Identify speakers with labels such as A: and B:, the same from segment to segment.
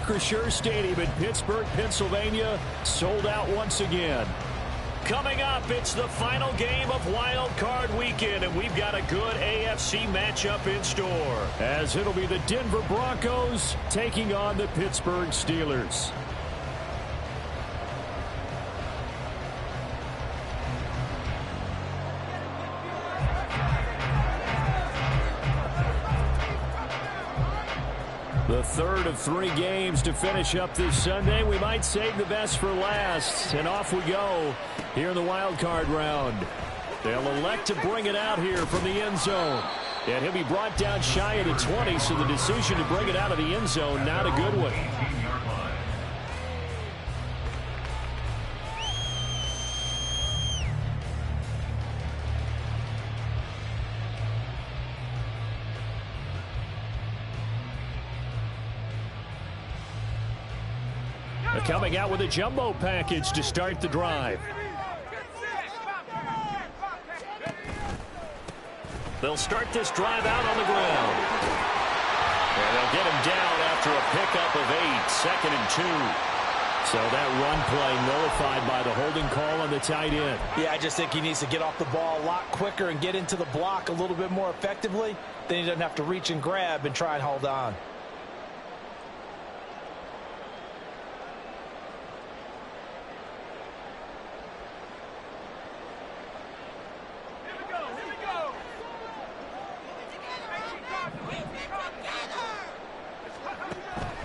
A: Acrisure Stadium in Pittsburgh, Pennsylvania, sold out once again. Coming up, it's the final game of Wild Card Weekend, and we've got a good AFC matchup in store, as it'll be the Denver Broncos taking on the Pittsburgh Steelers. The third of 3 games to finish up this Sunday. We might save the best for last. And off we go here in the wild card round. They'll elect to bring it out here from the end zone. And he'll be brought down shy of the 20, so the decision to bring it out of the end zone, not a good one. Coming out with a jumbo package to start the drive. They'll start this drive out on the ground. And they'll get him down after a pickup of 8, 2nd and 2. So that run play nullified by the holding call on the tight end.
B: Yeah, I just think he needs to get off the ball a lot quicker and get into the block a little bit more effectively. Then he doesn't have to reach and grab and try and hold on.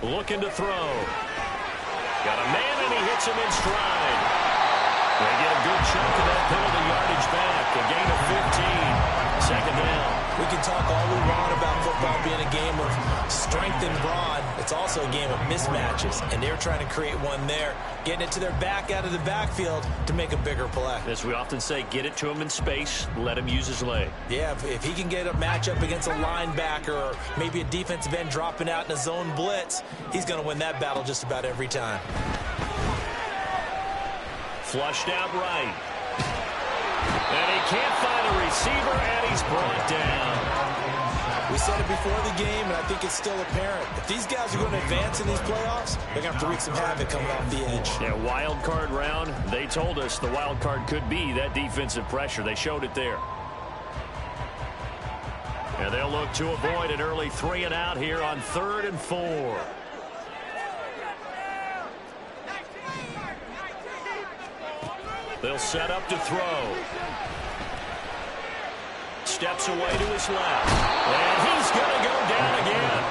A: Looking to throw. Got a man, and he hits him in stride. They get a good chunk of that penalty yardage back. A gain of 15. 2nd down.
B: We can talk all we want about football being a game of strength and brawn. It's also a game of mismatches, and they're trying to create one there, getting it to their back out of the backfield to make a bigger play.
A: As we often say, get it to him in space, let him use his leg.
B: Yeah, if he can get a matchup against a linebacker or maybe a defensive end dropping out in a zone blitz, he's going to win that battle just about every time.
A: Flushed out right. And he can't find a receiver, and he's brought down.
B: We said it before the game, and I think it's still apparent. If these guys are going to advance in these playoffs, they're going to have to wreak some havoc coming off the edge.
A: Yeah, wild card round, they told us the wild card could be that defensive pressure. They showed it there. And they'll look to avoid an early 3 and out here on 3rd and 4. They'll set up to throw. Steps away to his left. And he's going to go down again.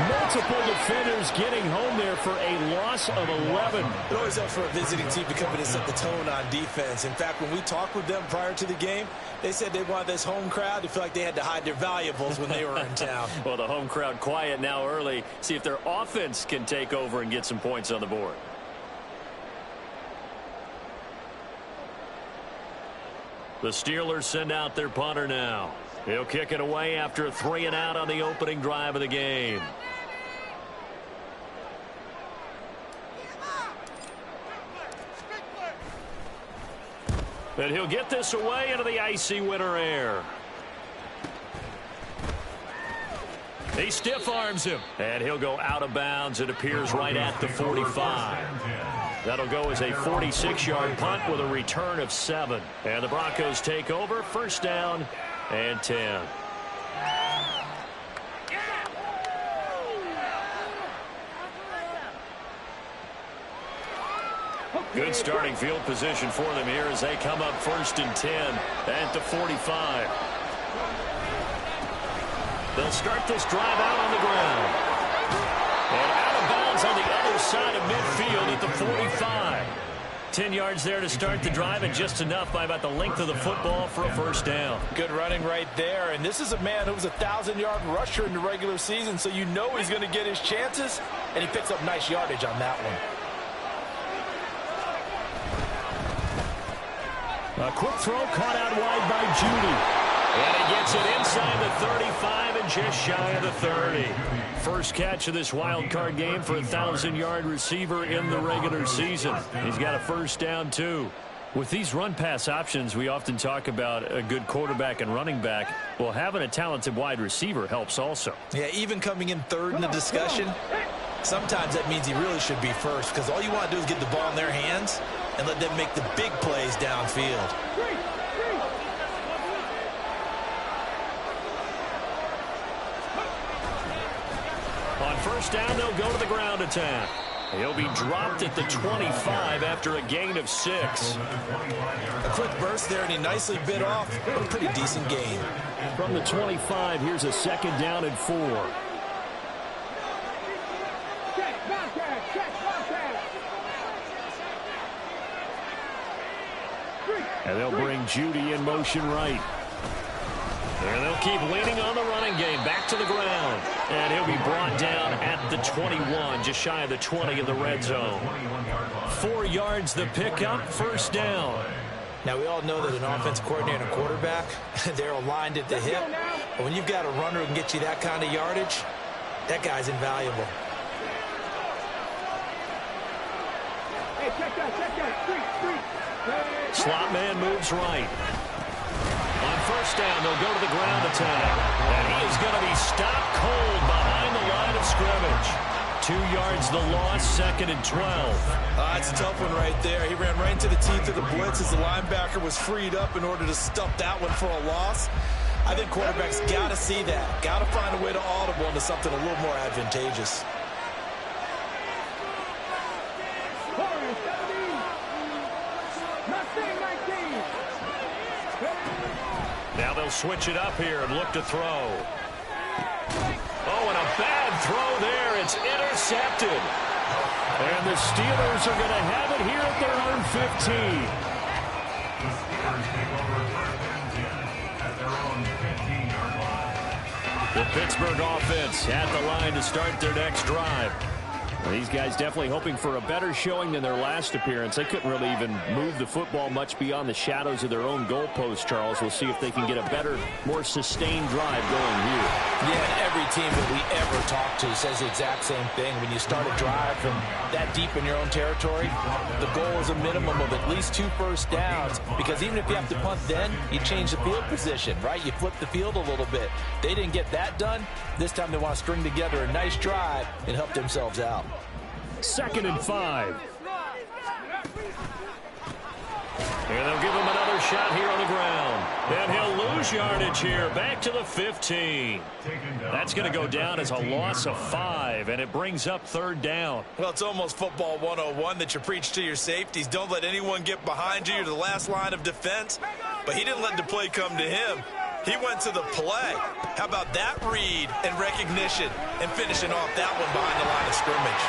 A: Multiple defenders getting home there for a loss of 11.
B: It always helps for a visiting team to come in and set the tone on defense. In fact, when we talked with them prior to the game, they said they wanted this home crowd to feel like they had to hide their valuables when they were in town.
A: Well, the home crowd quiet now early. See if their offense can take over and get some points on the board. The Steelers send out their punter now. He'll kick it away after a 3 and out on the opening drive of the game. And he'll get this away into the icy winter air. He stiff arms him. And he'll go out of bounds. It appears right at the 45. That'll go as a 46-yard punt with a return of 7. And the Broncos take over. 1st down and 10. Good starting field position for them here as they come up 1st and 10 at the 45. They'll start this drive out on the ground. And out of bounds on the other side of midfield at the 45. 10 yards there to start the drive, and just enough by about the length of the football for a 1st down.
B: Good running right there. And this is a man who was a 1,000-yard rusher in the regular season, so you know he's going to get his chances, and he picks up nice yardage on that one.
A: A quick throw caught out wide by Judy. And he gets it inside the 35 and just shy of the 30. First catch of this wild card game for a 1,000-yard receiver in the regular season. He's got a 1st down, too. With these run-pass options, we often talk about a good quarterback and running back. Well, having a talented wide receiver helps also.
B: Yeah, even coming in 3rd in the discussion, Sometimes that means he really should be first because all you want to do is get the ball in their hands and let them make the big plays downfield.
A: On first down, they'll go to the ground attack. He'll be dropped at the 25 after a gain of 6.
B: A quick burst there, and he nicely bit off a pretty decent gain.
A: From the 25, here's a second down and 4. And they'll bring Judy in motion right. And they'll keep leaning on the running game. Back to the ground. And he'll be brought down at the 21, just shy of the 20 in the red zone. 4 yards the pickup, first down.
B: Now, we all know that an offensive coordinator and a quarterback, they're aligned at the hip. But when you've got a runner who can get you that kind of yardage, that guy's invaluable.
C: Hey, check that.
A: Slot man moves right. On first down, they'll go to the ground attack. And he is going to be stopped cold behind the line of scrimmage. 2 yards the loss, second and 12.
B: It's a tough one right there. He ran right into the teeth of the blitz as the linebacker was freed up in order to stuff that one for a loss. I think quarterbacks got to see that. Got to find a way to audible into something a little more advantageous.
A: Now they'll switch it up here and look to throw. Oh, and a bad throw there. It's intercepted. And the Steelers are going to have it here at their own 15. The Pittsburgh offense at the line to start their next drive. These guys definitely hoping for a better showing than their last appearance. They couldn't really even move the football much beyond the shadows of their own goalpost, Charles. We'll see if they can get a better, more sustained drive going here.
B: Yeah, and every team that we ever talk to says the exact same thing. When you start a drive from that deep in your own territory, the goal is a minimum of at least 2 first downs, because even if you have to punt then, you change the field position, right? You flip the field a little bit. They didn't get that done. This time they want to string together a nice drive and help themselves out.
A: Second and 5. And they'll give him another shot here on the ground. And he'll lose yardage here. Back to the 15. That's going to go down as a loss of 5, and it brings up third down.
B: Well, it's almost football 101 that you preach to your safeties. Don't let anyone get behind you. You're the last line of defense. But he didn't let the play come to him. He went to the play. How about that read and recognition and finishing off that one behind the line of scrimmage?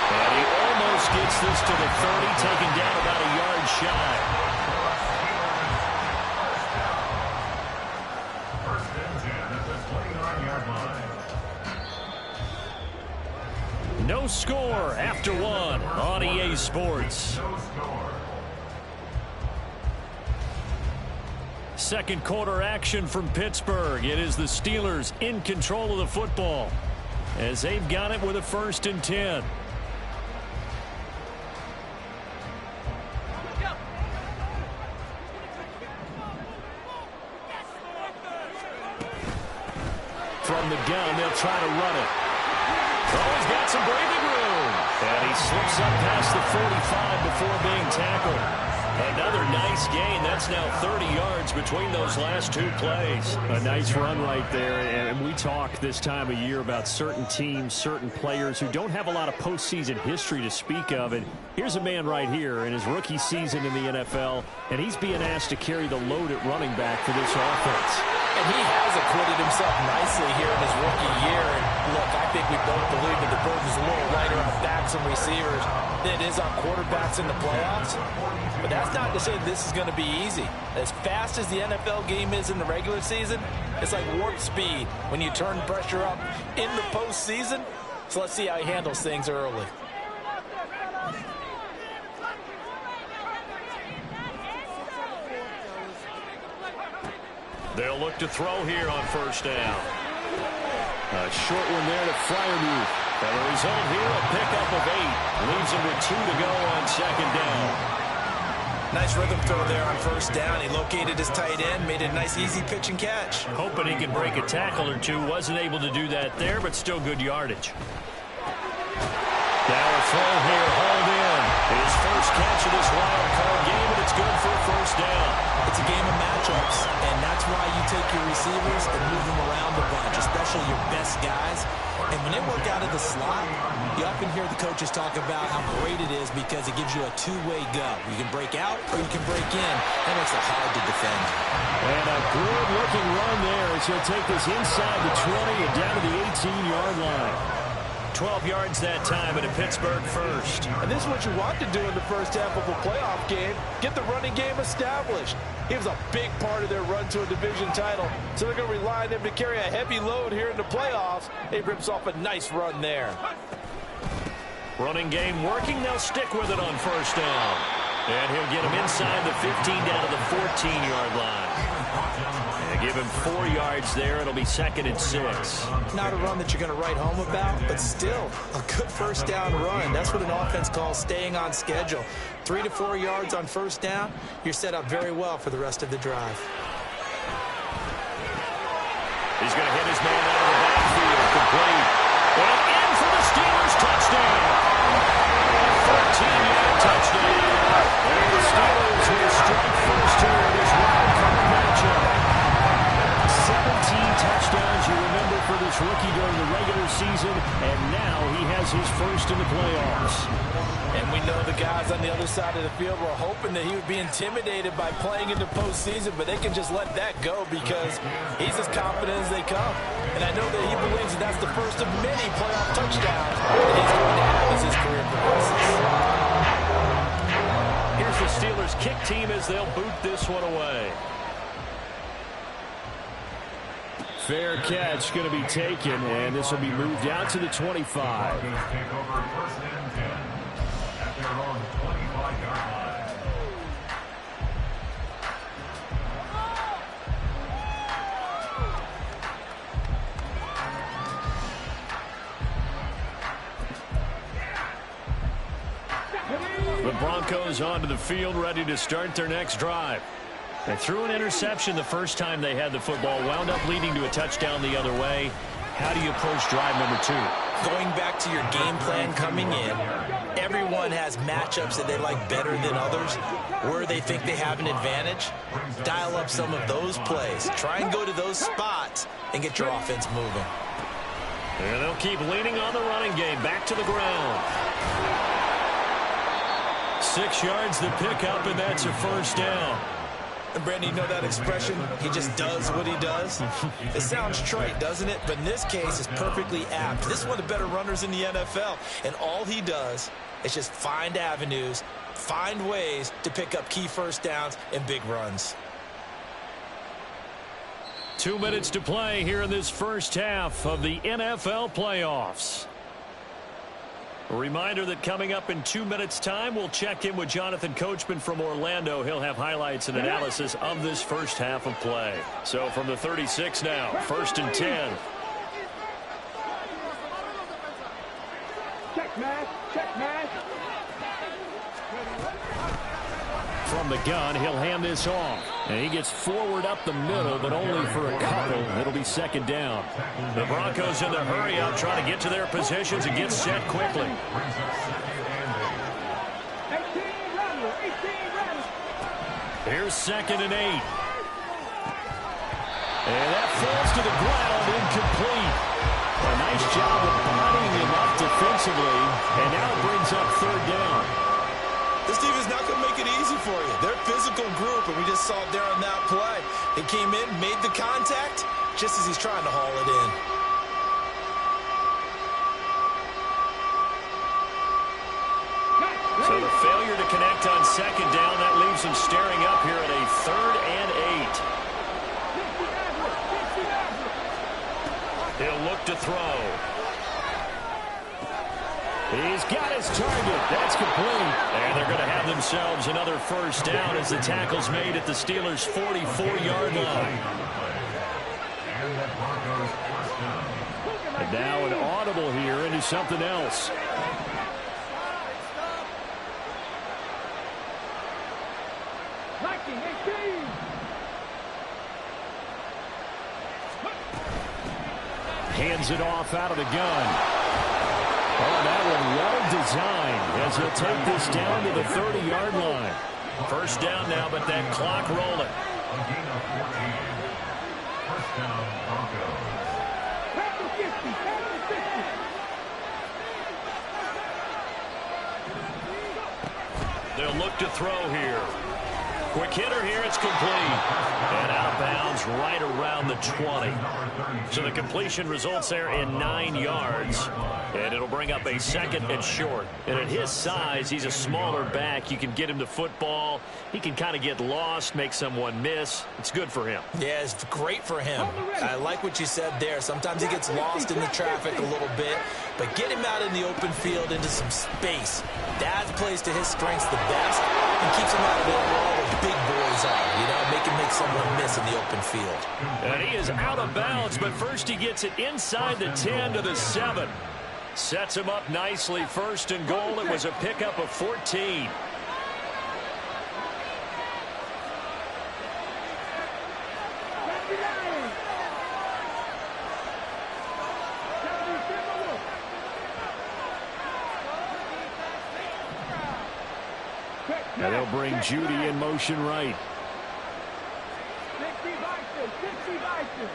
A: And he almost gets this to the 30, taken down about a yard shy. No score after 1 on EA Sports. Second quarter action from Pittsburgh. It is the Steelers in control of the football as they've got it with a 1st and 10. From the gun, they'll try to run it. Oh, he's got some breathing room. And he slips up past the 45 before being tackled. Another nice gain. That's now 30 yards between those last 2 plays. A nice run right there. And we talk this time of year about certain teams, certain players who don't have a lot of postseason history to speak of. And here's a man right here in his rookie season in the NFL, and he's being asked to carry the load at running back for this offense.
B: And he has acquitted himself nicely here in his rookie year. And look, I think we both believe that the burden's a little lighter on backs and receivers than it is on quarterbacks in the playoffs. But that's not to say this is going to be easy. As fast as the NFL game is in the regular season, it's like warp speed when you turn pressure up in the postseason. So let's see how he handles things early.
A: They'll look to throw here on first down. A short one there to Freiermuth. And the result here, a pickup of 8. Leaves him with 2 to go on second down.
B: Nice rhythm throw there on first down. He located his tight end, made a nice easy pitch and catch.
A: Hoping he could break a tackle or two. Wasn't able to do that there, but still good yardage. throw here, hauled in. His first catch of this wild card game, and it's good for a first down.
B: It's a game of matchups, and that's why you take your receivers and move them around a bunch, especially your best guys. And when they work out of the slot, you often hear the coaches talk about how great it is because it gives you a two-way go. You can break out or you can break in. That makes it hard to defend.
A: And a good-looking run there as he'll take this inside the 20 and down to the 18-yard line. 12 yards that time and a Pittsburgh first.
D: And this is what you want to do in the first half of a playoff game. Get the running game established. He was a big part of their run to a division title. So they're going to rely on him to carry a heavy load here in the playoffs. He rips off a nice run there.
A: Running game working. They'll stick with it on first down. And he'll get him inside the 15 down to the 14-yard line. And give him 4 yards there. It'll be second and 6.
B: Not a run that you're going to write home about, but still a good first down run. That's what an offense calls staying on schedule. 3 to 4 yards on first down, you're set up very well for the rest of the drive.
A: He's going to hit his man out of the backfield. Complete. And in for the Steelers touchdown. 14-yard touchdown. And the Steelers will strike first here in this wild card matchup. 17 touchdowns, you remember, for this rookie during the regular season, and now he has his first in the playoffs.
D: And we know the guys on the other side of the field were hoping that he would be intimidated by playing in the postseason, but they can just let that go because he's as confident as they come. And I know that he believes that that's the first of many playoff touchdowns that he's going to have as his career progresses.
A: Here's the Steelers kick team as they'll boot this one away. Fair catch going to be taken, and this will be moved out to the 25. The Broncos onto the field, ready to start their next drive. They threw an interception the first time they had the football, wound up leading to a touchdown the other way. How do you approach drive number 2?
B: Going back to your game plan coming in, everyone has matchups that they like better than others, where they think they have an advantage. Dial up some of those plays. Try and go to those spots and get your offense moving.
A: And they'll keep leaning on the running game. Back to the ground. 6 yards the pickup, and that's a first down.
B: And Brandon, you know that expression? He just does what he does. It sounds trite, doesn't it? But in this case, it's perfectly apt. This is one of the better runners in the NFL. And all he does is just find avenues, find ways to pick up key first downs and big runs.
A: 2 minutes to play here in this first half of the NFL playoffs. A reminder that coming up in 2 minutes' time, we'll check in with Jonathan Coachman from Orlando. He'll have highlights and analysis of this first half of play. So from the 36 now, 1st and 10.
C: Check, man. Check, man.
A: From the gun, he'll hand this off. And he gets forward up the middle, but only for a couple. It'll be second down. The Broncos in the hurry up, trying to get to their positions and get set quickly.
C: 18 runner.
A: Here's 2nd and 8. And that falls to the ground, incomplete. A nice job of bodying him up defensively. And now it brings up 3rd down.
B: This team is not going to make it easy for you. They're a physical group, and we just saw it there on that play. He came in, made the contact, just as he's trying to haul it in.
A: So the failure to connect on 2nd down, that leaves him staring up here at a 3rd and 8. He'll look to throw. He's got his target. That's complete. And they're going to have themselves another first down as the tackle's made at the Steelers' 44-yard line. And now an audible here into something else. Hands it off out of the gun. Oh, that one well designed. as he'll take this down to the 30-yard line. First down now, but that clock rolling. They'll look to throw here. Quick hitter here, it's complete. And out of bounds right around the 20. So the completion results there in 9 yards. And it'll bring up a second and short. And at his size, he's a smaller back. You can get him to football. He can kind of get lost, make someone miss. It's good for him.
B: Yeah, it's great for him. I like what you said there. Sometimes he gets lost in the traffic a little bit. But get him out in the open field into some space. That plays to his strengths the best and keeps him out of there where all the big boys are. You know, make someone miss in the open field.
A: And he is out of bounds, but first he gets it inside the 10 to the 7. Sets him up nicely. First and goal. It was a pickup of 14. And they'll bring Judy in motion right.
C: 60 Bison.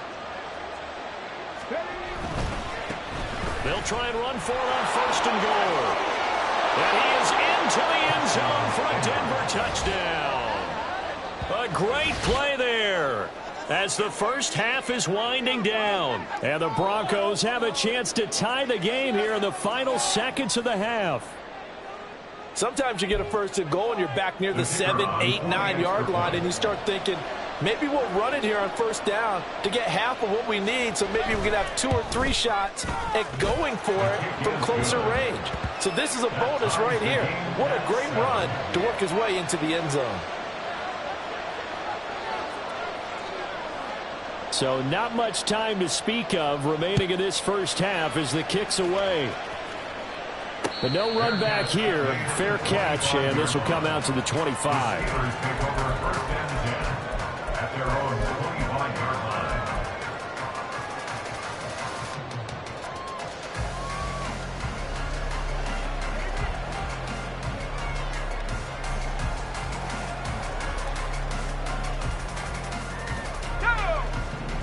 A: They'll try and run for it on first and goal. And he is into the end zone for a Denver touchdown. A great play there as the first half is winding down. And the Broncos have a chance to tie the game here in the final seconds of the half.
D: Sometimes you get a first and goal and you're back near the 7, 8, 9-yard line and you start thinking, maybe we'll run it here on first down to get half of what we need, so maybe we can have 2 or 3 shots at going for it from closer range. So this is a bonus right here. What a great run to work his way into the end zone.
A: So not much time to speak of remaining in this first half as the kick's away. But no run back here. Fair catch, and this will come out to the 25.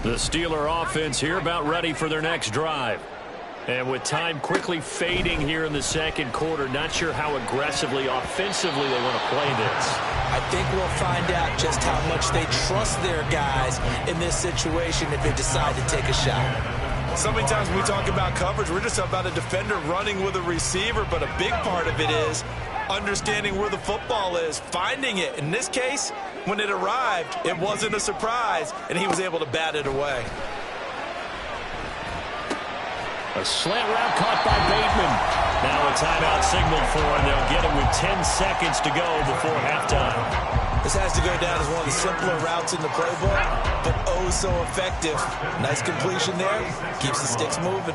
A: The Steeler offense here about ready for their next drive. And with time quickly fading here in the second quarter, not sure how aggressively, offensively they want to play this.
B: I think we'll find out just how much they trust their guys in this situation if they decide to take a shot.
D: So many times when we talk about coverage, we're just about a defender running with a receiver, but a big part of it is understanding where the football is, finding it. In this case, when it arrived, it wasn't a surprise, and he was able to bat it away.
A: A slant route caught by Bateman. Now a timeout signaled for, and they'll get it with 10 seconds to go before halftime.
B: This has to go down as one of the simpler routes in the playbook, but oh so effective. Nice completion there. Keeps the sticks moving.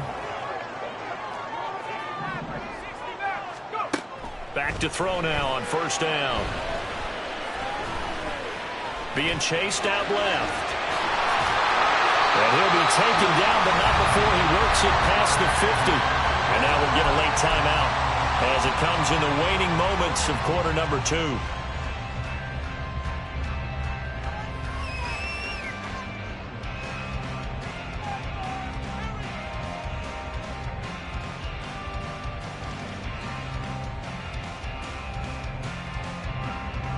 A: Back to throw now on first down. Being chased out left. And he'll be taken down, but not before he works it past the 50. And now we'll get a late timeout as it comes in the waning moments of quarter number 2.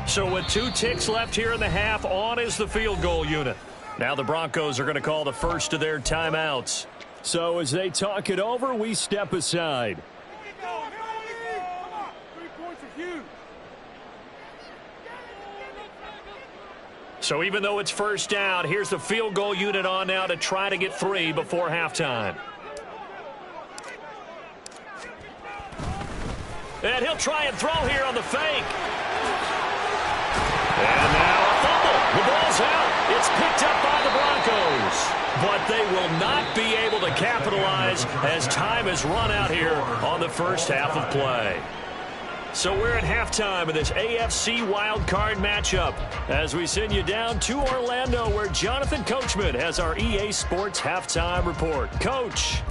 A: So with 2 ticks left here in the half, on is the field goal unit. Now the Broncos are going to call the first of their timeouts. So as they talk it over, we step aside.
C: 3 points are huge.
A: So even though it's first down, here's the field goal unit on now to try to get 3 before halftime. And he'll try and throw here on the fake. And now a fumble. The ball's out. It's picked up by the Broncos. But they will not be able to capitalize as time has run out here on the first half of play. So we're at halftime of this AFC wildcard matchup as we send you down to Orlando where Jonathan Coachman has our EA Sports halftime report. Coach.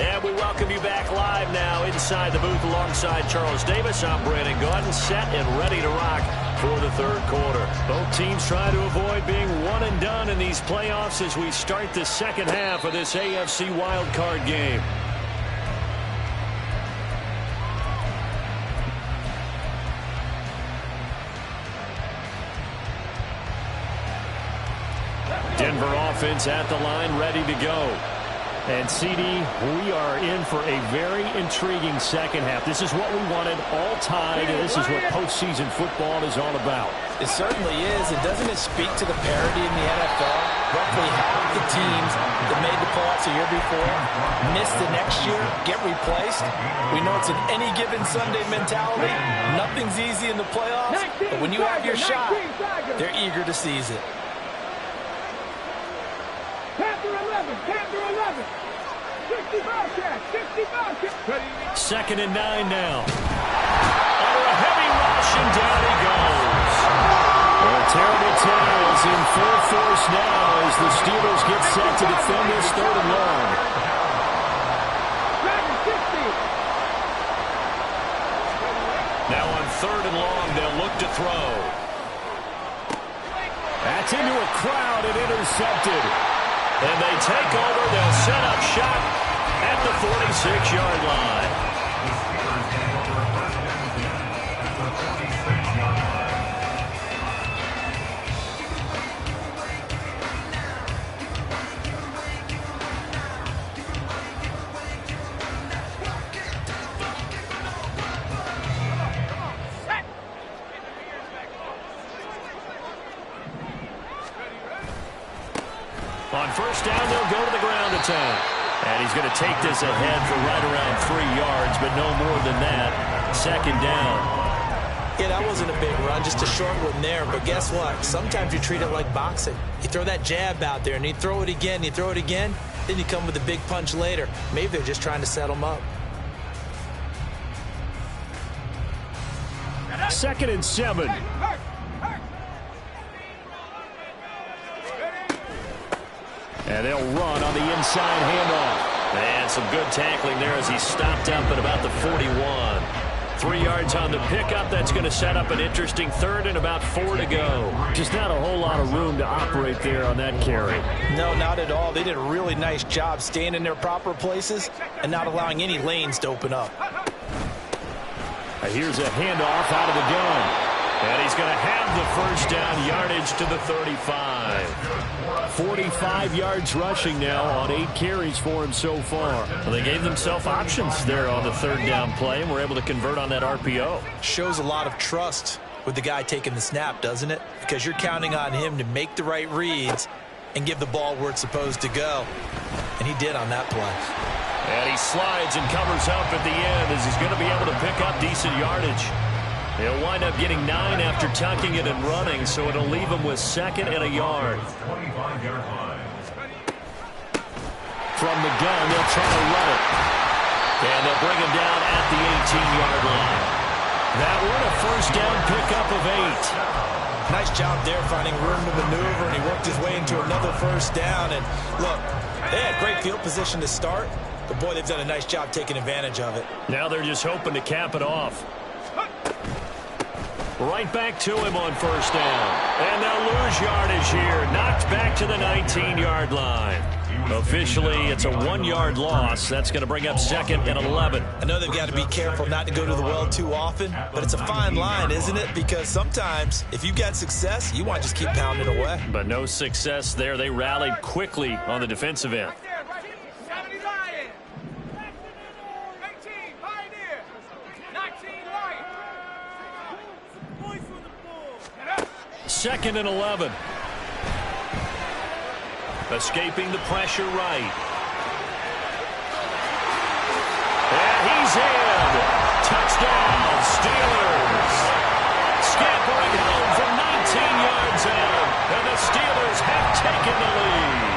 A: And we welcome you back live now inside the booth alongside Charles Davis. I'm Brandon Gaudin, set and ready to rock for the third quarter. Both teams try to avoid being one and done in these playoffs as we start the second half of this AFC wildcard game. Denver offense at the line, ready to go. And, CD, we are in for a very intriguing second half. This is what we wanted, all tied, and this is what postseason football is all about.
B: It certainly is. And doesn't it speak to the parity in the NFL? Roughly half the teams that made the playoffs a year before miss the next year, get replaced. We know it's an any given Sunday mentality. Nothing's easy in the playoffs, but when you have your shot, they're eager to seize it.
A: Second and 9 now. Under a heavy rush, and down he goes. Well, terrible tails in full force now as the Steelers get set to defend this third and long. Now on third and long, they'll look to throw. That's into a crowd and intercepted. And they take over. They'll set up shop at the 46-yard line. On first down, they'll go to the ground attack. And he's going to take this ahead for right around 3 yards, but no more than that. Second down.
B: Yeah, that wasn't a big run, just a short one there. But guess what? Sometimes you treat it like boxing. You throw that jab out there, and you throw it again, then you come with a big punch later. Maybe they're just trying to set them up.
A: Second and 7. And they'll run on the inside handoff. And some good tackling there as he stopped up at about the 41. 3 yards on the pickup. That's going to set up an interesting third and about 4 to go. Just not a whole lot of room to operate there on that carry.
B: No, not at all. They did a really nice job staying in their proper places and not allowing any lanes to open up.
A: Here's a handoff out of the gun. And he's going to have the first down yardage to the 35. 45 yards rushing now on 8 carries for him so far. Well, they gave themselves options there on the third down play and were able to convert on that RPO.
B: Shows a lot of trust with the guy taking the snap, doesn't it? Because you're counting on him to make the right reads and give the ball where it's supposed to go. And he did on that play.
A: And he slides and covers up at the end as he's going to be able to pick up decent yardage. He'll wind up getting 9 after tucking it and running, so it'll leave him with 2nd and a yard. From the gun, they'll try to run it. And they'll bring him down at the 18-yard line. That one, a first down pickup of 8.
B: Nice job there finding room to maneuver, and he worked his way into another first down. And look, they had great field position to start, but boy, they've done a nice job taking advantage of it.
A: Now they're just hoping to cap it off. Right back to him on first down. And they'll lose yardage here. Knocked back to the 19-yard line. Officially, it's a 1-yard loss. That's going to bring up 2nd and 11.
B: I know they've got to be careful not to go to the well too often, but it's a fine line, isn't it? Because sometimes, if you've got success, you want to just keep pounding away.
A: But no success there. They rallied quickly on the defensive end. 2nd and 11. Escaping the pressure right. And he's in. Touchdown, Steelers. Scampering home from 19 yards out. And the Steelers have taken the lead.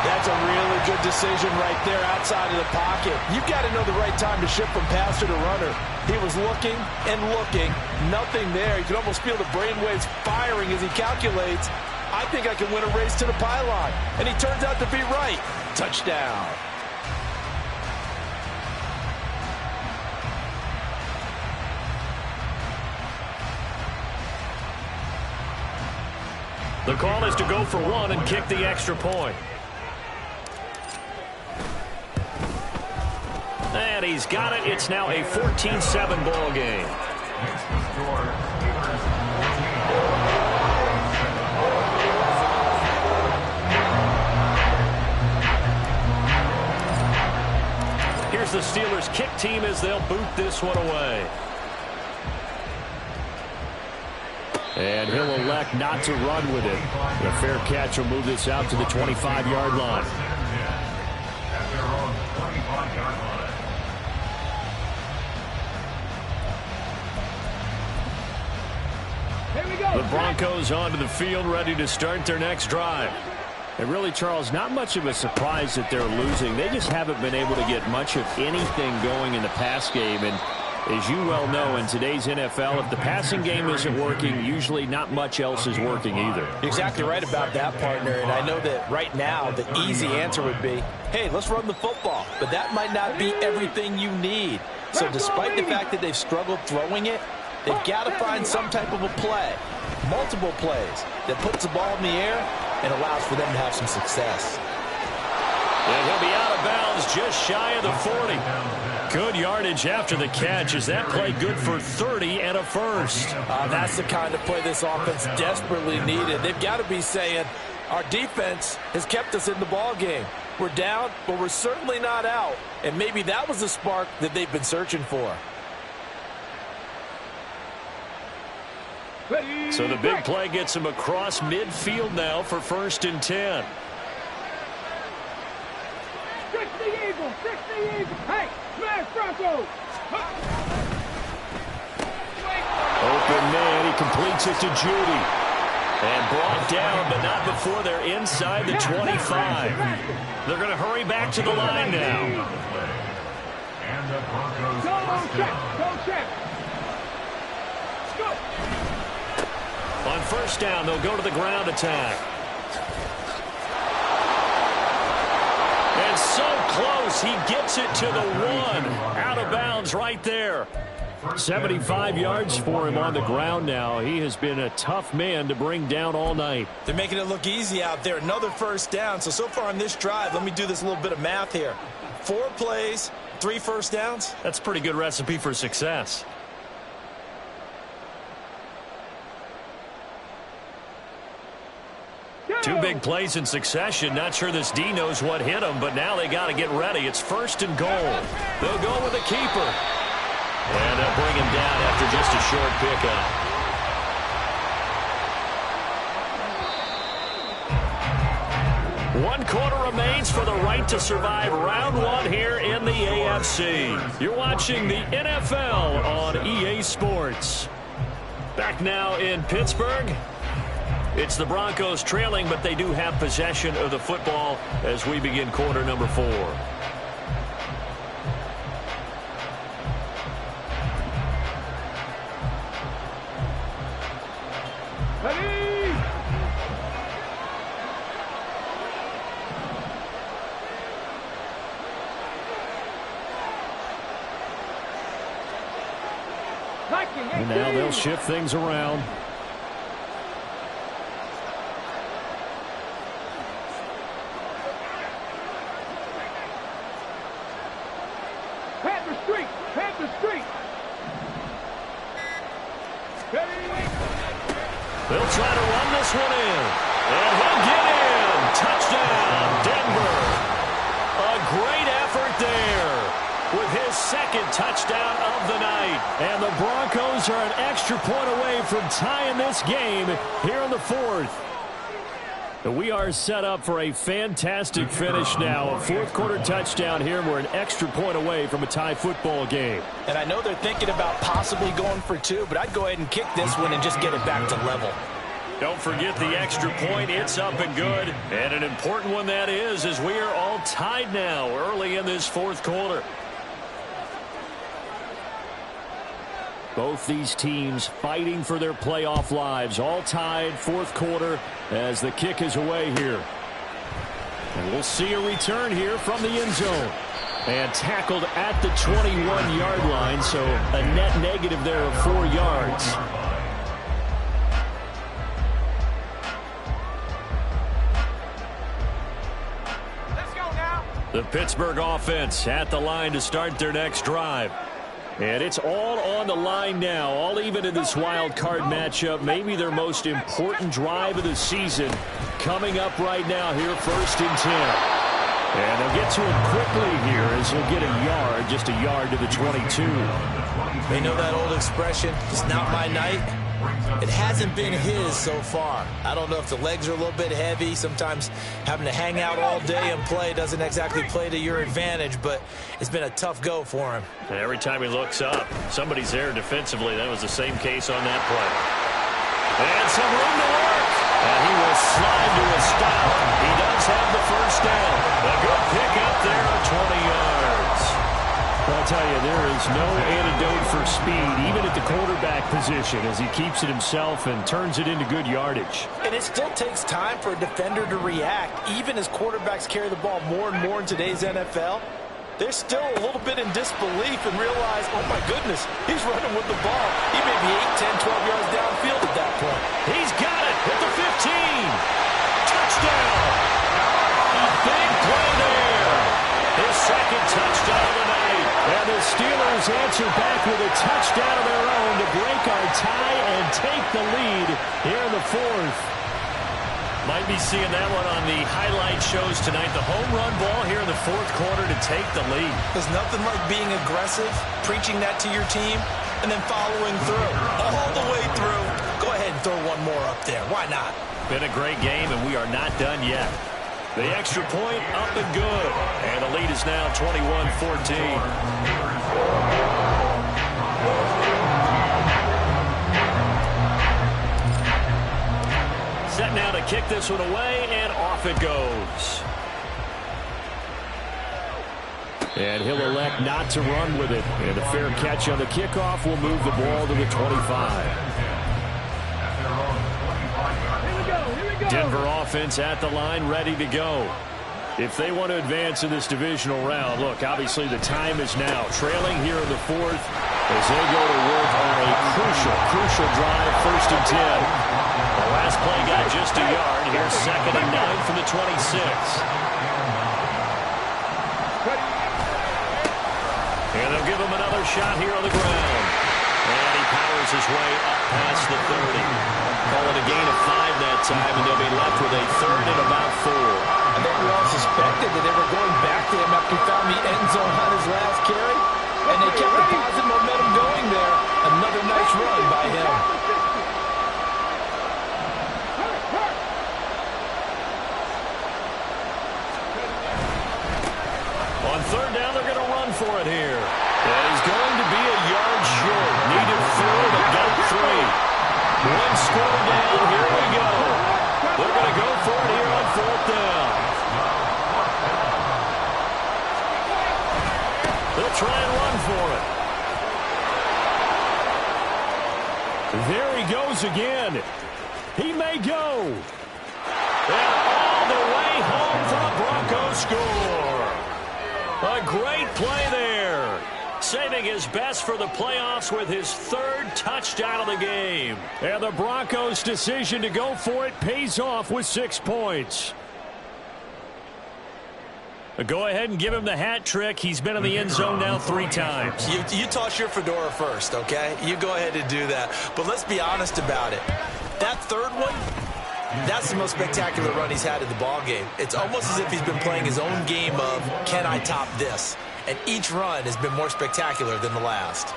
B: That's a really good decision right there outside of the pocket. You've got to know the right time to shift from passer to runner. He was looking and looking. Nothing there. You can almost feel the brainwaves firing as he calculates. I think I can win a race to the pylon. And he turns out to be right. Touchdown.
A: The call is to go for one and kick the extra point. And he's got it. It's now a 14-7 ball game. Here's the Steelers' kick team as they'll boot this one away. And he'll elect not to run with it. A fair catch will move this out to the 25-yard line. The Broncos onto the field, ready to start their next drive. And really, Charles, not much of a surprise that they're losing. They just haven't been able to get much of anything going in the pass game. And as you well know, in today's NFL, if the passing game isn't working, usually not much else is working either.
B: You're exactly right about that, partner. And I know that right now the easy answer would be, hey, let's run the football. But that might not be everything you need. So despite the fact that they've struggled throwing it, they've got to find some type of a play, multiple plays, that puts the ball in the air and allows for them to have some success.
A: And he'll be out of bounds just shy of the 40. Good yardage after the catch. Is that play good for 30 and a first?
B: That's the kind of play this offense desperately needed. They've got to be saying, our defense has kept us in the ball game. We're down, but we're certainly not out. And maybe that was the spark that they've been searching for.
A: So the big play gets him across midfield now for 1st and 10.
C: Fix the Eagle! Fix the Eagle! Hey, smash Broncos!
A: Open man, he completes it to Judy. And brought down, but not before they're inside the 25. They're going to hurry back to the line now.
C: Go check! Go check!
A: On 1st down, they'll go to the ground attack. And so close, he gets it to the 1. Out of bounds right there. 75 yards for him on the ground now. He has been a tough man to bring down all night.
B: They're making it look easy out there. Another 1st down. So far on this drive, let me do this little bit of math here. 4 plays, 3 1st downs.
A: That's a pretty good recipe for success. Two big plays in succession. Not sure this D knows what hit him, but now they got to get ready. It's 1st and goal. They'll go with a keeper. And they'll bring him down after just a short pickup. 1 quarter remains for the right to survive round 1 here in the AFC. You're watching the NFL on EA Sports. Back now in Pittsburgh. It's the Broncos trailing, but they do have possession of the football as we begin quarter number 4.
C: Ready!
A: And now they'll shift things around. They'll try to run this one in. And he'll get in. Touchdown, Denver. A great effort there with his 2nd touchdown of the night. And the Broncos are an extra point away from tying this game here in the 4th. We are set up for a fantastic finish now. A 4th quarter touchdown here. We're an extra point away from a tie football game.
B: And I know they're thinking about possibly going for 2, but I'd go ahead and kick this one and just get it back to level.
A: Don't forget the extra point. It's up and good. And an important one that is, as we are all tied now early in this 4th quarter. Both these teams fighting for their playoff lives. All tied, 4th quarter as the kick is away here. And we'll see a return here from the end zone. And tackled at the 21-yard line, so a net negative there of 4 yards. The Pittsburgh offense at the line to start their next drive. And it's all on the line now, all even in this wild card matchup. Maybe their most important drive of the season coming up right now here, 1st and 10. And they'll get to him quickly here as he'll get a yard, just a yard to the 22.
B: They know that old expression, it's not my night. It hasn't been his so far. I don't know if the legs are a little bit heavy. Sometimes having to hang out all day and play doesn't exactly play to your advantage, but it's been a tough go for him.
A: And every time he looks up, somebody's there defensively. That was the same case on that play. And some room to work. And he will slide to a stop. He does have the first down. A good pickup there of 20 yards. I'll tell you, there is no antidote for speed, even at the quarterback position, as he keeps it himself and turns it into good yardage.
B: And it still takes time for a defender to react. Even as quarterbacks carry the ball more and more in today's NFL, they're still a little bit in disbelief and realize, oh my goodness, he's running with the ball. He may be 8, 10, 12 yards downfield at that point.
A: He's got it at the 15. Touchdown. A big play there. His second touchdown of the night. And the Steelers answer back with a touchdown of their own to break our tie and take the lead here in the 4th. Might be seeing that one on the highlight shows tonight. The home run ball here in the 4th quarter to take the lead.
B: There's nothing like being aggressive, preaching that to your team, and then following through. All the way through. Go ahead and throw one more up there. Why not?
A: Been a great game, and we are not done yet. The extra point up and good. And the lead is now 21-14. Set now to kick this one away, and off it goes. And he'll elect not to run with it. And a fair catch on the kickoff will move the ball to the 25. Denver offense at the line, ready to go. If they want to advance in this divisional round, look, obviously the time is now. Trailing here in the 4th as they go to work on a crucial drive, 1st and 10. The last play got just a yard. Here's 2nd and 9 from the 26. And they'll give him another shot here on the ground. And he powers his way up past the 30. Call it a gain of 5 that time, and they'll be left with a 3rd and about 4.
B: I think we all suspected that they were going back to him after he found the end zone on his last carry, and they kept the positive momentum going there. Another nice run by him.
A: On 3rd down, they're going to run for it here. And he's going to be a yard short. Needed 4, but got 3. One score down. Here we go. They're going to go for it here on 4th down. They'll try and run for it. There he goes again. He may go. And all the way home for a Broncos score. A great play there. Saving his best for the playoffs with his 3rd touchdown of the game. And the Broncos' decision to go for it pays off with 6 points. Go ahead and give him the hat trick. He's been in the end zone now 3 times.
B: You toss your fedora first, okay? You go ahead and do that. But let's be honest about it. That 3rd one, that's the most spectacular run he's had in the ballgame. It's almost as if he's been playing his own game of, can I top this? And each run has been more spectacular than the last.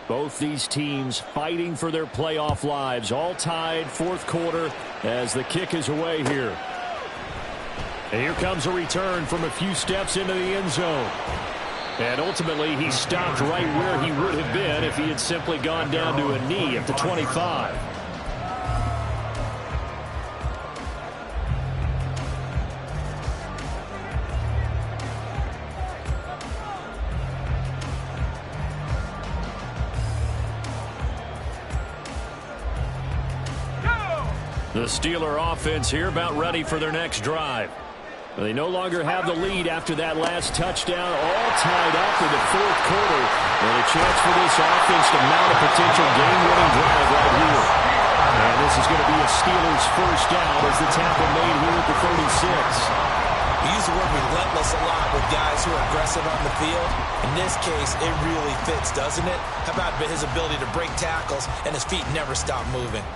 A: Both these teams fighting for their playoff lives. All tied, 4th quarter as the kick is away here. And here comes a return from a few steps into the end zone. And ultimately, he stopped right where he would have been if he had simply gone down to a knee at the 25. The Steeler offense here about ready for their next drive. They no longer have the lead after that last touchdown, all tied up in the fourth quarter. And a chance for this offense to mount a potential game-winning drive right here. And this is going to be a Steelers first down as the tackle made here at the 36.
B: We use the word relentless a lot with guys who are aggressive on the field. In this case, it really fits, doesn't it? How about his ability to break tackles and his feet never stop moving?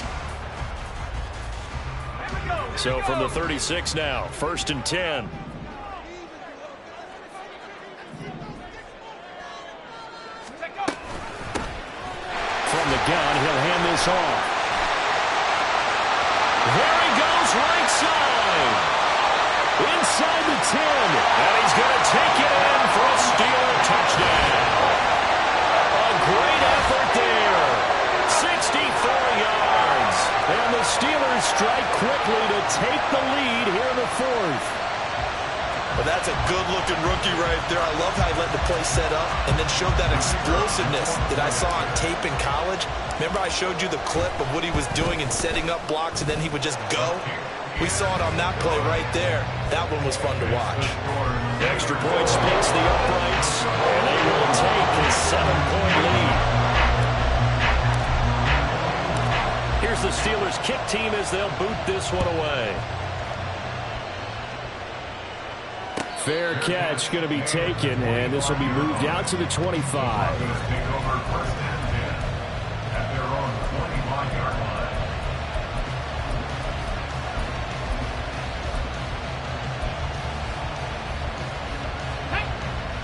A: So from the 36 now, 1st and 10. From the gun, he'll hand this off. There he goes, right side. Inside the 10. And he's going to take it in for a Steeler touchdown. A great effort there. 64 yards. And the Steelers strike quickly to take the lead here in the fourth.
B: Well, that's a good-looking rookie right there. I love how he let the play set up and then showed that explosiveness that I saw on tape in college. Remember I showed you the clip of what he was doing and setting up blocks, and then he would just go? We saw it on that play right there. That one was fun to watch.
A: The extra point splits the uprights, and they will take a 7-point lead. Here's the Steelers kick team as they'll boot this one away. Fair catch going to be taken, and this will be moved out to the 25.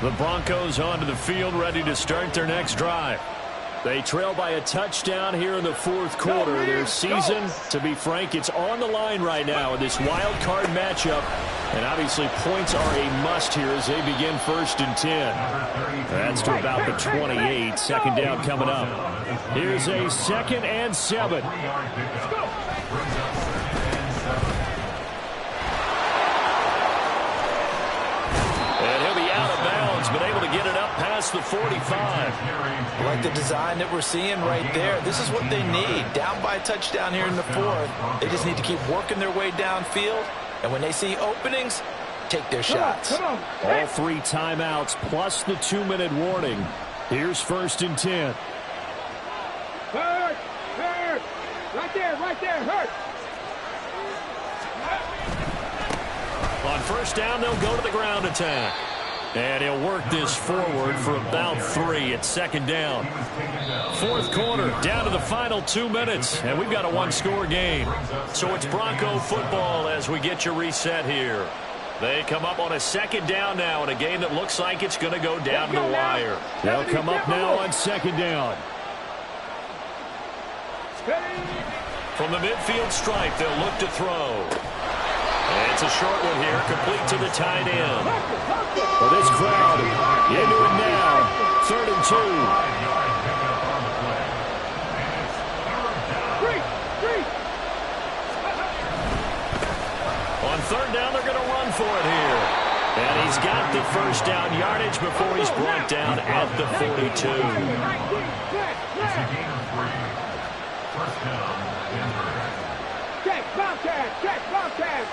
A: The Broncos onto the field, ready to start their next drive. They trail by a touchdown here in the fourth quarter. Their season, to be frank, it's on the line right now in this wild card matchup. And obviously points are a must here as they begin 1st and 10. That's to about the 28. 2nd down coming up. Here's a 2nd and 7. And he'll be out of bounds, but able to get it up past the 45.
B: I like the design that we're seeing right there. This is what they need. Down by a touchdown here in the fourth. They just need to keep working their way downfield. And when they see openings, take their shots.
A: All 3 timeouts plus the 2-minute warning. Here's 1st and 10.
C: Hurt! Hurt! Right there, hurt!
A: On 1st down, they'll go to the ground attack. And he'll work this forward for about 3 at 2nd down. Fourth quarter, down to the final 2 minutes, and we've got a 1-score game. So it's Bronco football as we get you reset here. They come up on a 2nd down now in a game that looks like it's going to go down to the wire. They'll come up now on 2nd down. From the midfield stripe, they'll look to throw. And it's a short one here, complete to the tight end. Well, this crowd into it now. 3rd and 2. On 3rd down, they're going to run for it here. And he's got the 1st down yardage before he's brought down at the 42.
C: Check, Bobcat.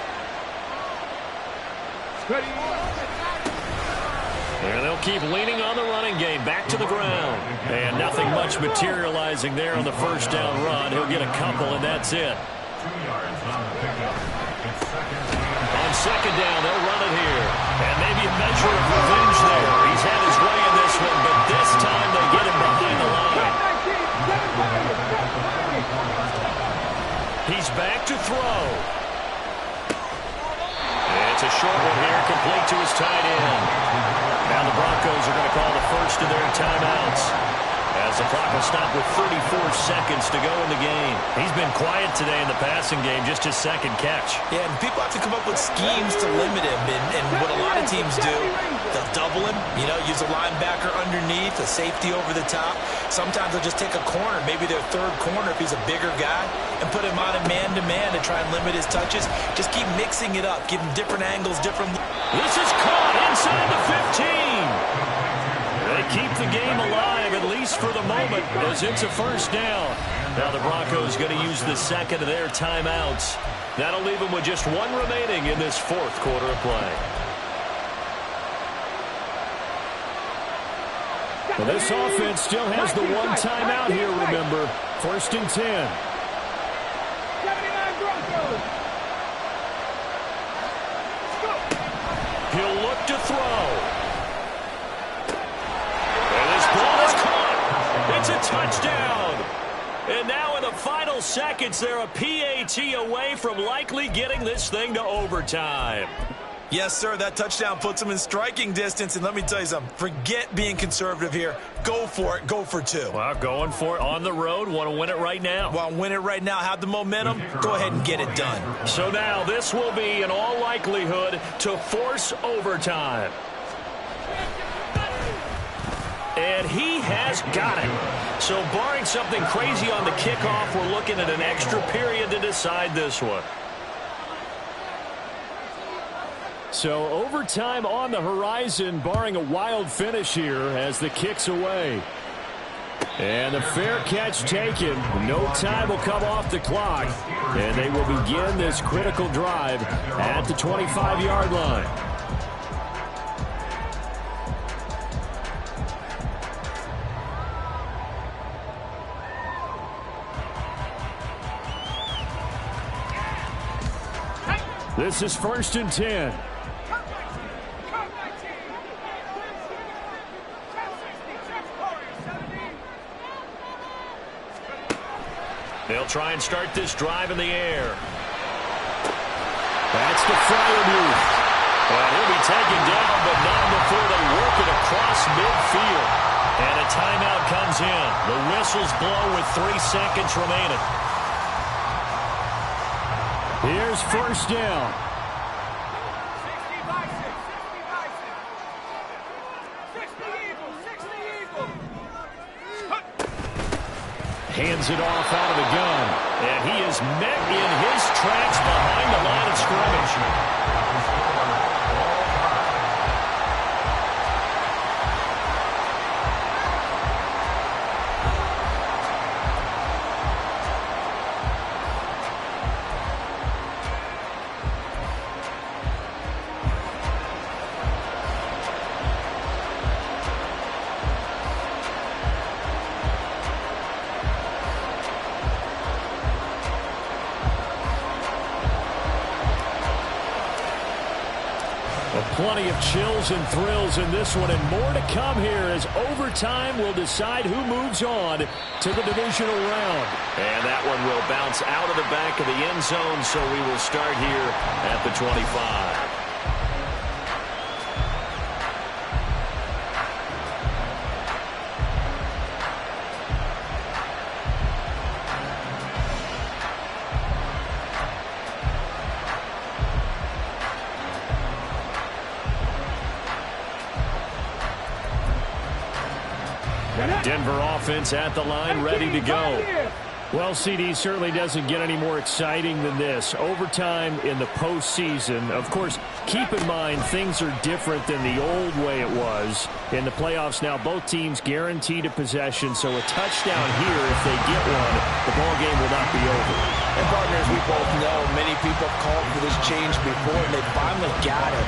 A: And they'll keep leaning on the running game. Back to the ground. And nothing much materializing there on the 1st down run. He'll get a couple, and that's it. On 2nd down, they'll run it here. And maybe a measure of revenge there. He's had his way in this one, but this time they get him behind the line. He's back to throw. It's a short one here, complete to his tight end. Now the Broncos are going to call the first of their timeouts as the clock will stop with 34 seconds to go in the game. He's been quiet today in the passing game, just his 2nd catch.
B: Yeah, and people have to come up with schemes to limit him. And what a lot of teams do, they'll double him, use a linebacker underneath, a safety over the top. Sometimes they'll just take a corner, maybe their 3rd corner if he's a bigger guy, and put him on a man-to-man to try and limit his touches. Just keep mixing it up, give him different angles, different...
A: This is caught inside the 15. They keep the game alive, at least for the moment, as it's a 1st down. Now the Broncos going to use the second of their timeouts. That'll leave them with just one remaining in this fourth quarter of play.
E: Well, this offense still has the one timeout here, remember. 1st and 10.
C: 79 Broncos.
A: He'll look to throw. And this ball is caught. It's a touchdown. And now in the final seconds, they're a PAT away from likely getting this thing to overtime.
D: Yes, sir, that touchdown puts them in striking distance. And let me tell you something, forget being conservative here. Go for it. Go for two.
A: Well, going for it on the road. Want to win it right now.
D: Want to win it right now. Have the momentum. Go ahead and get it done.
A: So now this will be, in all likelihood, to force overtime. And he has got it. So barring something crazy on the kickoff, we're looking at an extra period to decide this one.
E: So overtime on the horizon, barring a wild finish here as the kick's away. And the fair catch taken. No time will come off the clock. And they will begin this critical drive at the 25-yard line. This is 1st and 10.
A: They'll try and start this drive in the air.
E: That's the Freiermuth.
A: And he'll be taken down, but not before they work it across midfield. And a timeout comes in. The whistles blow with 3 seconds remaining.
E: Here's 1st down.
C: 60 Eagles, 60 Eagles.
A: Hands it off out of the gun. And he is met in his tracks behind the line of scrimmage.
E: Plenty of chills and thrills in this one, and more to come here as overtime will decide who moves on to the divisional round.
A: And that one will bounce out of the back of the end zone, so we will start here at the 25.
E: Denver offense at the line, ready to go. Well, CD, certainly doesn't get any more exciting than this. Overtime in the postseason. Of course, keep in mind things are different than the old way it was. In the playoffs now, both teams guaranteed a possession, so a touchdown here, if they get one, the ball game will not be over.
B: And partners, we both know many people have called for this change before, and they finally got it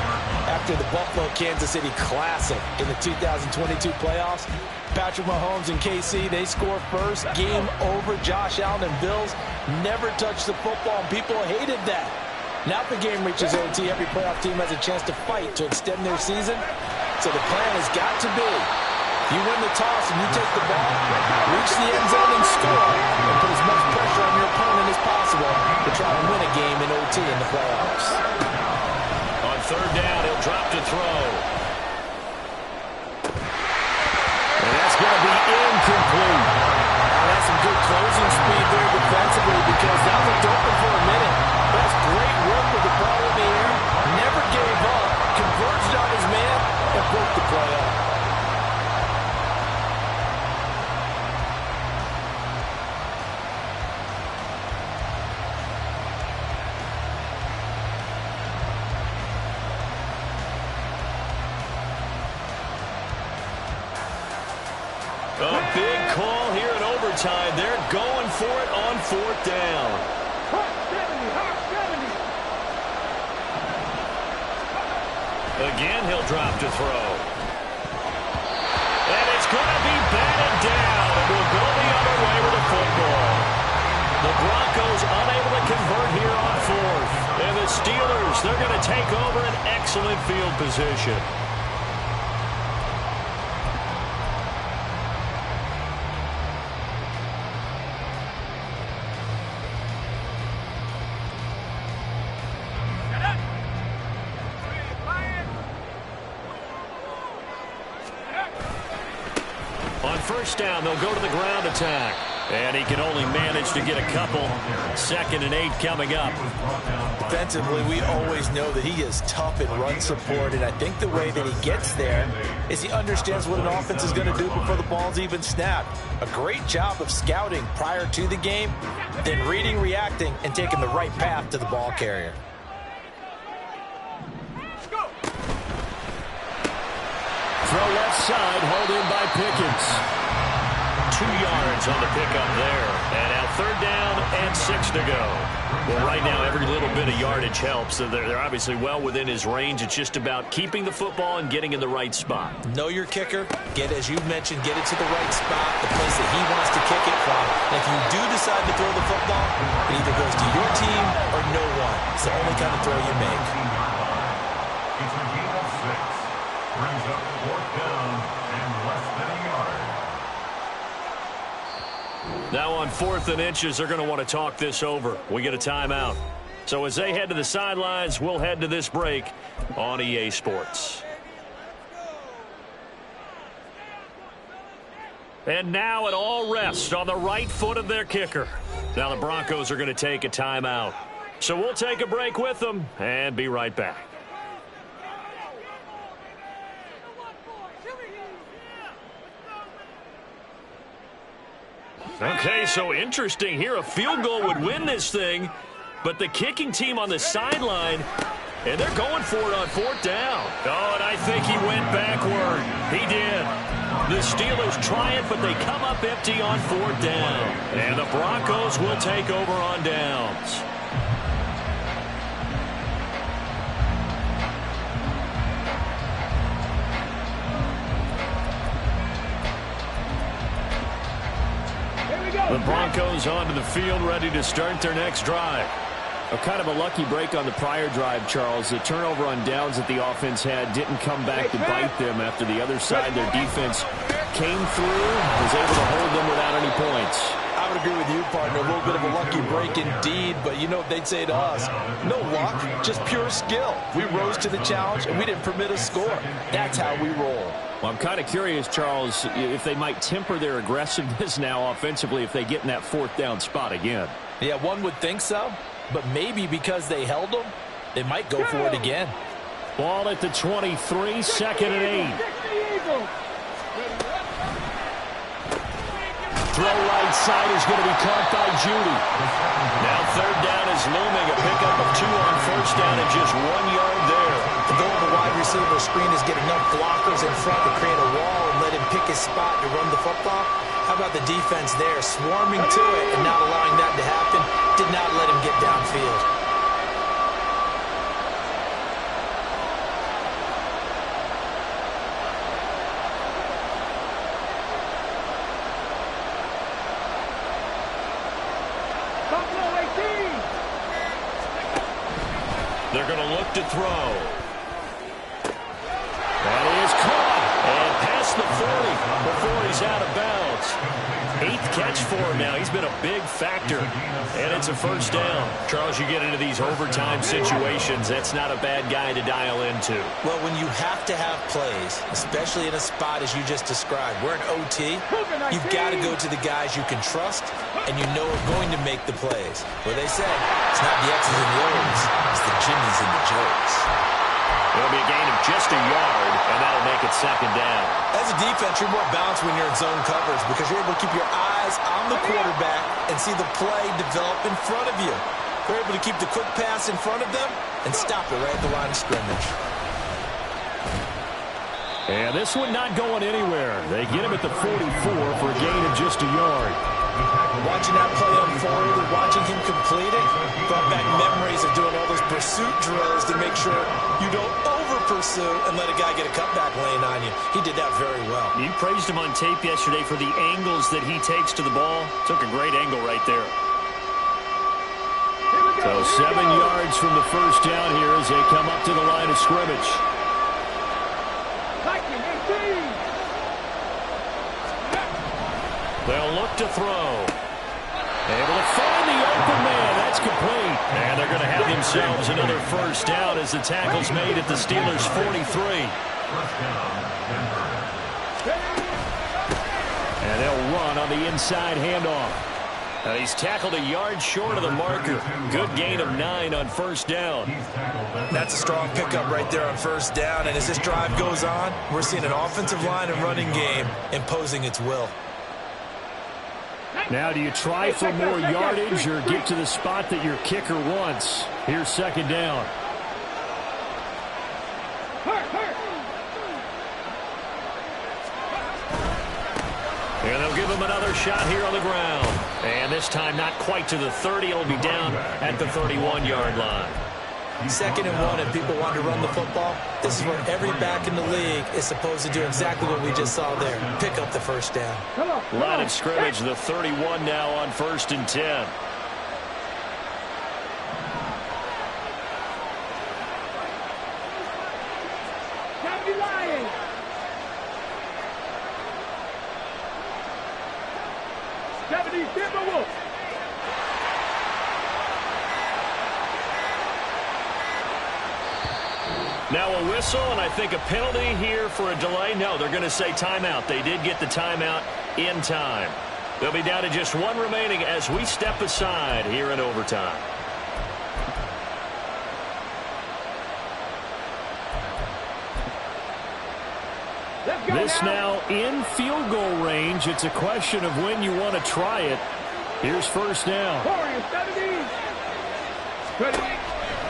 B: after the Buffalo-Kansas City Classic in the 2022 playoffs. Patrick Mahomes and KC, they score first. Game over. Josh Allen and Bills never touched the football, and people hated that. Now if the game reaches OT, every playoff team has a chance to fight to extend their season. So the plan has got to be, you win the toss and you take the ball, reach the end zone and score, and put as much pressure on your opponent as possible to try and win a game in OT in the playoffs.
A: On 3rd down, he'll drop to throw.
E: And that's going to be incomplete.
B: That's some good closing speed there defensively, because that looked open for a minute. That's great work with the ball in the air. Never gave up. Converged on his man and broke the play up.
A: A big call here in overtime. They're going for it on 4th down.
C: Hot 70, hot 70.
A: Again, he'll drop to throw. And it's going to be batted down. And we'll go the other way with the football. The Broncos unable to convert here on 4th. And the Steelers, they're going to take over an excellent field position. On 1st down, they'll go to the ground attack. And he can only manage to get a couple. 2nd and 8 coming up.
B: Defensively, we always know that he is tough in run support, and I think the way that he gets there is he understands what an offense is going to do before the ball's even snapped. A great job of scouting prior to the game, then reading, reacting, and taking the right path to the ball carrier.
E: Throw left side, hauled in by Pickens.
A: 2 yards on the pickup there. And now 3rd down and 6 to go. Well, right now, every little bit of yardage helps. So they're obviously well within his range. It's just about keeping the football and getting in the right spot.
B: Know your kicker. As you mentioned, get it to the right spot, the place that he wants to kick it from. And if you do decide to throw the football, it either goes to your team or no one. It's the only kind of throw you make.
F: It's a gain of 6. Brings up 4th down and less than a yard.
A: Now on 4th and inches, they're going to want to talk this over. We get a timeout. So as they head to the sidelines, we'll head to this break on EA Sports. And now it all rests on the right foot of their kicker. Now the Broncos are going to take a timeout. So we'll take a break with them and be right back. Okay, so interesting here. A field goal would win this thing, but the kicking team on the sideline, and they're going for it on 4th down. Oh, and I think he went backward. He did. The Steelers try it, but they come up empty on 4th down. And the Broncos will take over on downs. The Broncos onto the field, ready to start their next drive.
E: Kind of a lucky break on the prior drive, Charles. The turnover on downs that the offense had didn't come back to bite them after the other side. Their defense came through, was able to hold them without any points.
B: I would agree with you, partner. A little bit of a lucky break indeed, but you know what they'd say to us? No luck, just pure skill. We rose to the challenge, and we didn't permit a score. That's how we roll.
E: Well, I'm kind of curious, Charles, if they might temper their aggressiveness now offensively if they get in that 4th down spot again.
B: Yeah, one would think so, but maybe because they held them, they might go for it again.
E: Ball at the 23, 2nd and 8. Throw right side is going to be caught by Judy.
A: Now 3rd down is looming. A pickup of 2 on 1st down and just 1 yard there.
B: The goal of the wide receiver screen is get enough blockers in front to create a wall and let him pick his spot to run the football. How about the defense there, swarming to it and not allowing that to happen? Did not let him get downfield.
A: They're going to look to throw. That is caught. And past the 40 before he's out of bounds. 8th catch for him now. He's been a big factor. And it's a 1st down. Charles, you get into these overtime situations, that's not a bad guy to dial into.
B: Well, when you have to have plays, especially in a spot as you just described, we're in OT, you've got to go to the guys you can trust and you know are going to make the plays. Well, they said, it's not the X's and the O's, it's the Jimmies and the Joes.
A: It'll be a gain of just a yard, and that'll make it 2nd down.
B: As a defense, you're more balanced when you're in zone coverage because you're able to keep your eyes on the quarterback and see the play develop in front of you. You're able to keep the quick pass in front of them and stop it right at the line of scrimmage.
E: And this one not going anywhere. They get him at the 44 for a gain of just a yard.
B: Watching that play unfold and watching him complete it brought back memories of doing all those pursuit drills to make sure you don't over-pursue and let a guy get a cutback lane on you. He did that very well.
A: You praised him on tape yesterday for the angles that he takes to the ball. Took a great angle right there.
E: So 7 yards from the first down here as they come up to the line of scrimmage.
A: They'll look to throw. Able to find the open man. That's complete. And they're going to have themselves another first down as the tackle's made at the Steelers' 43.
E: And they'll run on the inside handoff.
A: Now he's tackled a yard short of the marker. Good gain of 9 on first down.
B: That's a strong pickup right there on first down. And as this drive goes on, we're seeing an offensive line and running game imposing its will.
E: Now, do you try for more yardage or get to the spot that your kicker wants? Here's second down.
A: And they'll give him another shot here on the ground. And this time not quite to the 30. It'll be down at the 31-yard line.
B: 2nd and 1 and people want to run the football. This is where every back in the league is supposed to do exactly what we just saw there. Pick up the first down.
A: Line of scrimmage, the 31 now on 1st and 10. Now a whistle, and I think a penalty here for a delay. No, they're going to say timeout. They did get the timeout in time. They'll be down to just 1 remaining as we step aside here in overtime.
E: This now in field goal range. It's a question of when you want to try it. Here's first down.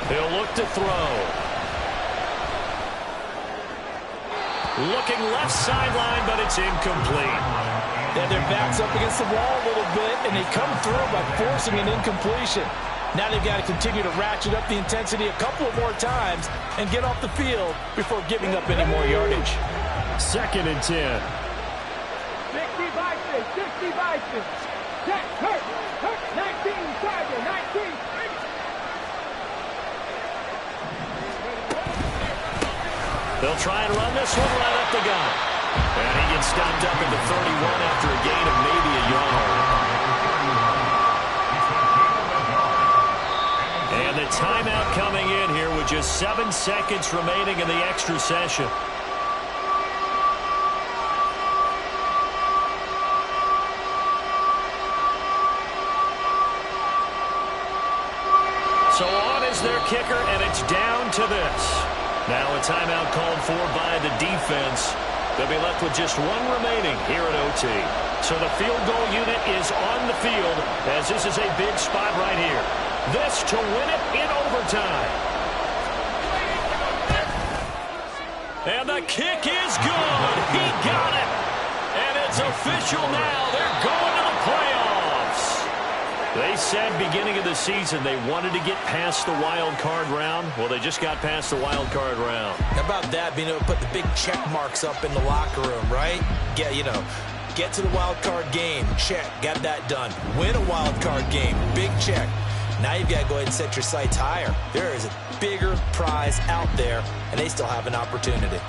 A: He'll look to throw. Looking left sideline, but it's incomplete.
B: Yeah, their back's up against the wall a little bit, and they come through by forcing an incompletion. Now they've got to continue to ratchet up the intensity a couple of more times and get off the field before giving up any more yardage.
E: 2nd and 10.
C: 60 Bison, 60 Bison. Jack, hurt, 19, Tiger, 19.
A: They'll try and run this one right up the gut. And he gets stopped up at the 31 after a gain of maybe a yard. And the timeout coming in here with just 7 seconds remaining in the extra session. So on is their kicker, and it's down to this. Now a timeout called for by the defense. They'll be left with just 1 remaining here at OT. So the field goal unit is on the field as this is a big spot right here. This to win it in overtime. And the kick is good. He got it. And it's official now. They're going to the playoffs. They said beginning of the season they wanted to get past the wild card round. Well, they just got past the wild card round.
B: How about that, being able to put the big check marks up in the locker room, right? Get to the wild card game. Check. Got that done. Win a wild card game. Big check. Now you've got to go ahead and set your sights higher. There is a bigger prize out there, and they still have an opportunity.